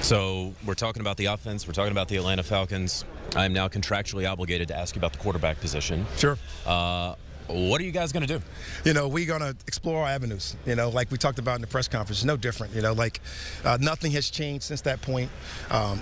So we're talking about the offense. We're talking about the Atlanta Falcons. I'm now contractually obligated to ask you about the quarterback position. Sure. What are you guys going to do? We're going to explore our avenues, like we talked about in the press conference. No different, nothing has changed since that point.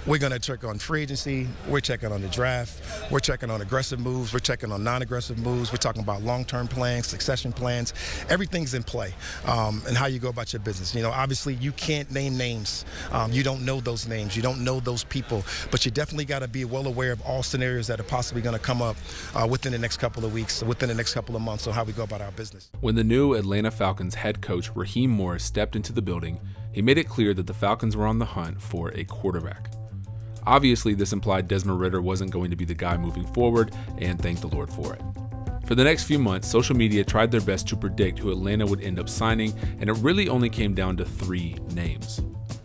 We're going to check on free agency. We're checking on the draft. We're checking on aggressive moves. We're checking on non-aggressive moves. We're talking about long-term plans, succession plans. Everything's in play, and how you go about your business. Obviously you can't name names. You don't know those names. You don't know those people, but you definitely got to be well aware of all scenarios that are possibly going to come up within the next couple of weeks, within the next couple of months, on how we go about our business. When the new Atlanta Falcons head coach Raheem Morris stepped into the building, he made it clear that the Falcons were on the hunt for a quarterback. Obviously, this implied Desmond Ridder wasn't going to be the guy moving forward, and thank the Lord for it. For the next few months, social media tried their best to predict who Atlanta would end up signing, and it really only came down to 3 names: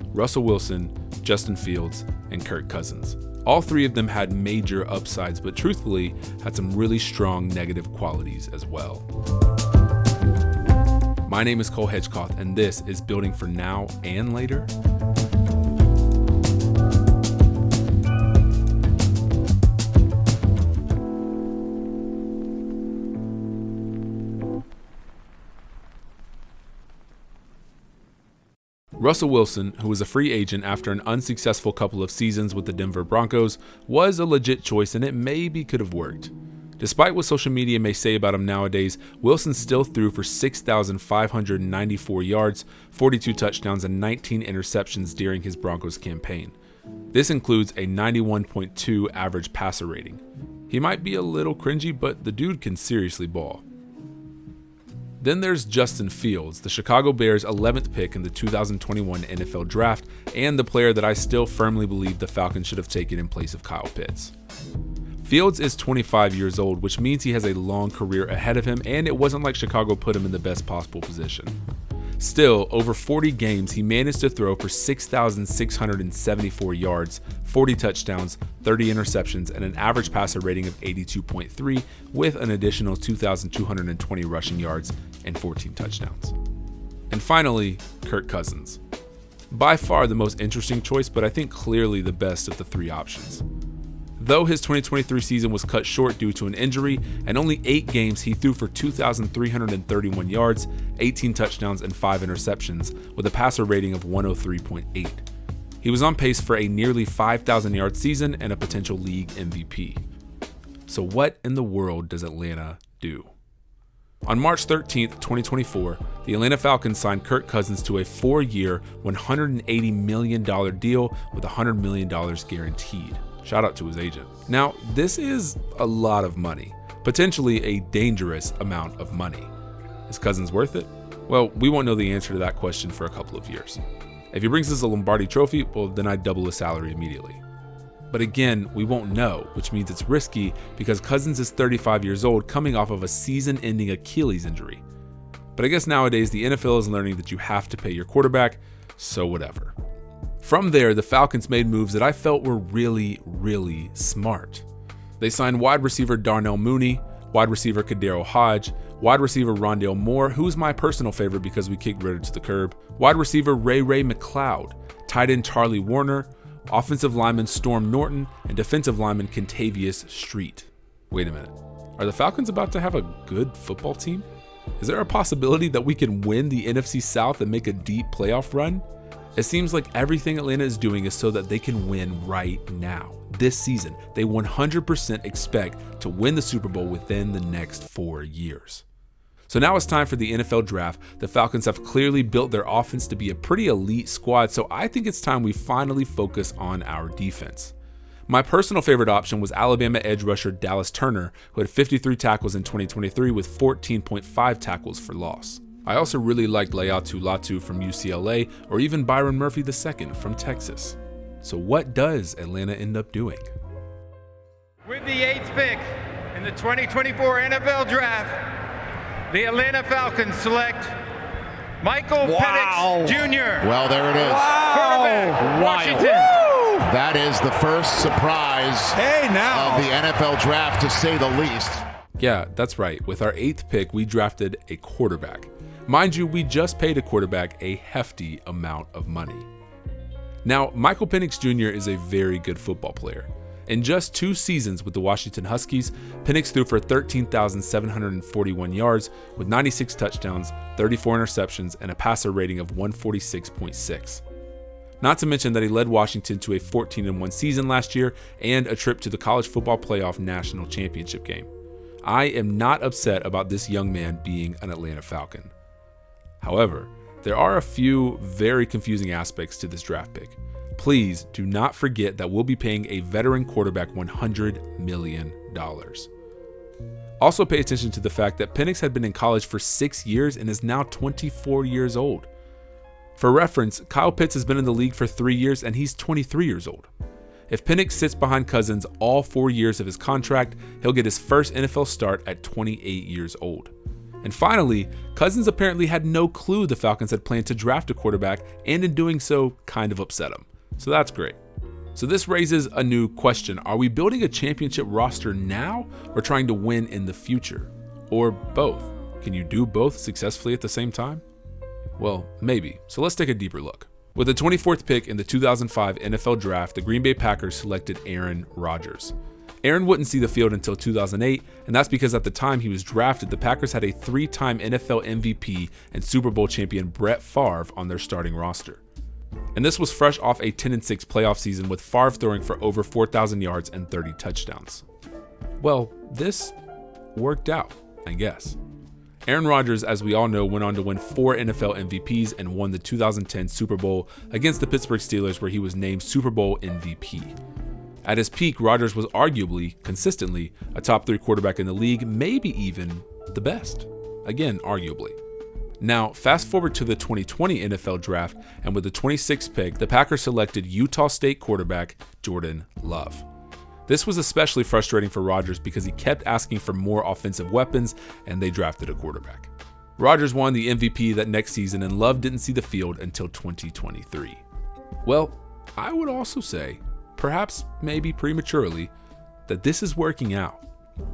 Russell Wilson, Justin Fields, and Kirk Cousins. All 3 of them had major upsides, but truthfully had some really strong negative qualities as well. My name is Cole Hedgecoth, and this is Building for Now and Later. Russell Wilson, who was a free agent after an unsuccessful couple of seasons with the Denver Broncos, was a legit choice, and it maybe could have worked. Despite what social media may say about him nowadays, Wilson still threw for 6,594 yards, 42 touchdowns, and 19 interceptions during his Broncos campaign. This includes a 91.2 average passer rating. He might be a little cringy, but the dude can seriously ball. Then there's Justin Fields, the Chicago Bears' 11th pick in the 2021 NFL Draft, and the player that I still firmly believe the Falcons should have taken in place of Kyle Pitts. Fields is 25 years old, which means he has a long career ahead of him, and it wasn't like Chicago put him in the best possible position. Still, over 40 games, he managed to throw for 6,674 yards, 40 touchdowns, 30 interceptions, and an average passer rating of 82.3, with an additional 2,220 rushing yards and 14 touchdowns. And finally, Kirk Cousins. By far the most interesting choice, but I think clearly the best of the 3 options. Though his 2023 season was cut short due to an injury, and only 8 games he threw for 2,331 yards, 18 touchdowns, and 5 interceptions, with a passer rating of 103.8. He was on pace for a nearly 5,000-yard season and a potential league MVP. So what in the world does Atlanta do? On March 13th, 2024, the Atlanta Falcons signed Kirk Cousins to a 4-year, $180 million deal with $100 million guaranteed. Shout out to his agent. Now, this is a lot of money, potentially a dangerous amount of money. Is Cousins worth it? Well, we won't know the answer to that question for a couple of years. If he brings us a Lombardi trophy, well, then I'd double his salary immediately. But again, we won't know, which means it's risky because Cousins is 35 years old, coming off of a season-ending Achilles injury. But I guess nowadays the NFL is learning that you have to pay your quarterback, so whatever. From there, the Falcons made moves that I felt were really, really smart. They signed wide receiver Darnell Mooney, wide receiver Kadero Hodge, wide receiver Rondale Moore, who's my personal favorite because we kicked Ridder to the curb, wide receiver Ray McLeod, tight end Charlie Warner, offensive lineman Storm Norton, and defensive lineman Kentavious Street. Wait a minute, are the Falcons about to have a good football team? Is there a possibility that we can win the NFC South and make a deep playoff run? It seems like everything Atlanta is doing is so that they can win right now. This season, they 100% expect to win the Super Bowl within the next 4 years. So now it's time for the NFL Draft. The Falcons have clearly built their offense to be a pretty elite squad, so I think it's time we finally focus on our defense. My personal favorite option was Alabama edge rusher Dallas Turner, who had 53 tackles in 2023 with 14.5 tackles for loss. I also really liked Laiatu Latu from UCLA, or even Byron Murphy II from Texas. So what does Atlanta end up doing? With the 8th pick in the 2024 NFL Draft, the Atlanta Falcons select Michael Penix Jr. Well, there it is. Quarterback, Washington. That is the first surprise of the NFL Draft, to say the least. Yeah, that's right. With our 8th pick, we drafted a quarterback. Mind you, we just paid a quarterback a hefty amount of money. Now, Michael Penix Jr. is a very good football player. In just 2 seasons with the Washington Huskies, Penix threw for 13,741 yards with 96 touchdowns, 34 interceptions, and a passer rating of 146.6. Not to mention that he led Washington to a 14-1 season last year and a trip to the College Football Playoff National Championship game. I am not upset about this young man being an Atlanta Falcon. However, there are a few very confusing aspects to this draft pick. Please do not forget that we'll be paying a veteran quarterback $100 million. Also pay attention to the fact that Penix had been in college for 6 years and is now 24 years old. For reference, Kyle Pitts has been in the league for 3 years and he's 23 years old. If Penix sits behind Cousins all 4 years of his contract, he'll get his first NFL start at 28 years old. And finally, Cousins apparently had no clue the Falcons had planned to draft a quarterback, and in doing so, kind of upset him. So that's great. So this raises a new question. Are we building a championship roster now or trying to win in the future? Or both? Can you do both successfully at the same time? Well, maybe. So let's take a deeper look. With the 24th pick in the 2005 NFL Draft, the Green Bay Packers selected Aaron Rodgers. Aaron wouldn't see the field until 2008, and that's because at the time he was drafted, the Packers had a 3-time NFL MVP and Super Bowl champion Brett Favre on their starting roster. And this was fresh off a 10-6 playoff season with Favre throwing for over 4,000 yards and 30 touchdowns. Well, this worked out, I guess. Aaron Rodgers, as we all know, went on to win 4 NFL MVPs and won the 2010 Super Bowl against the Pittsburgh Steelers, where he was named Super Bowl MVP. At his peak, Rodgers was arguably, consistently, a top 3 quarterback in the league, maybe even the best. Again, arguably. Now, fast forward to the 2020 NFL Draft, and with the 26th pick, the Packers selected Utah State quarterback Jordan Love. This was especially frustrating for Rodgers because he kept asking for more offensive weapons, and they drafted a quarterback. Rodgers won the MVP that next season, and Love didn't see the field until 2023. Well, I would also say, perhaps maybe prematurely, that this is working out.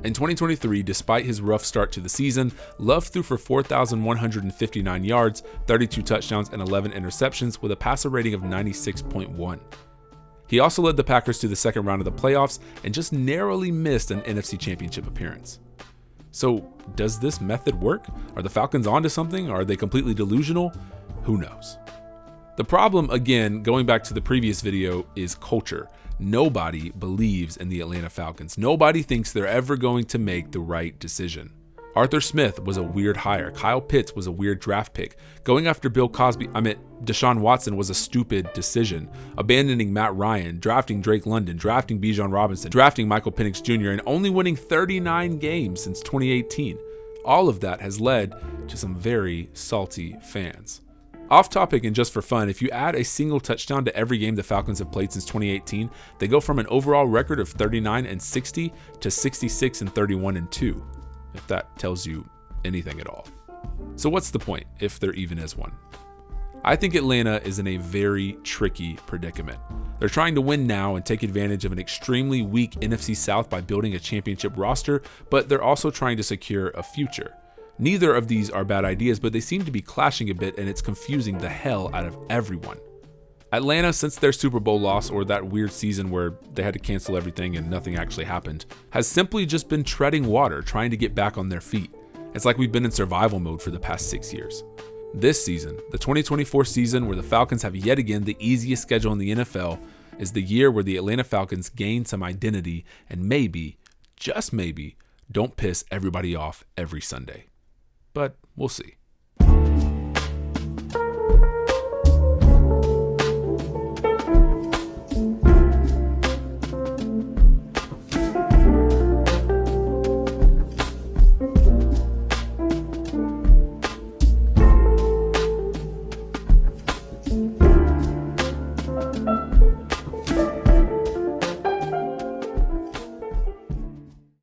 In 2023, despite his rough start to the season, Love threw for 4,159 yards, 32 touchdowns, and 11 interceptions with a passer rating of 96.1. He also led the Packers to the second round of the playoffs and just narrowly missed an NFC Championship appearance. So, does this method work? Are the Falcons onto something? Are they completely delusional? Who knows? The problem, again, going back to the previous video, is culture. Nobody believes in the Atlanta Falcons. Nobody thinks they're ever going to make the right decision. Arthur Smith was a weird hire. Kyle Pitts was a weird draft pick. Going after Deshaun Watson was a stupid decision. Abandoning Matt Ryan, drafting Drake London, drafting Bijan Robinson, drafting Michael Penix Jr., and only winning 39 games since 2018. All of that has led to some very salty fans. Off topic and just for fun, if you add a single touchdown to every game the Falcons have played since 2018, they go from an overall record of 39-60 to 66-31-2, if that tells you anything at all. So what's the point, if there even is one? I think Atlanta is in a very tricky predicament. They're trying to win now and take advantage of an extremely weak NFC South by building a championship roster, but they're also trying to secure a future. Neither of these are bad ideas, but they seem to be clashing a bit, and it's confusing the hell out of everyone. Atlanta, since their Super Bowl loss, or that weird season where they had to cancel everything and nothing actually happened, has simply just been treading water, trying to get back on their feet. It's like we've been in survival mode for the past 6 years. This season, the 2024 season, where the Falcons have yet again the easiest schedule in the NFL, is the year where the Atlanta Falcons gain some identity and maybe, just maybe, don't piss everybody off every Sunday. But we'll see.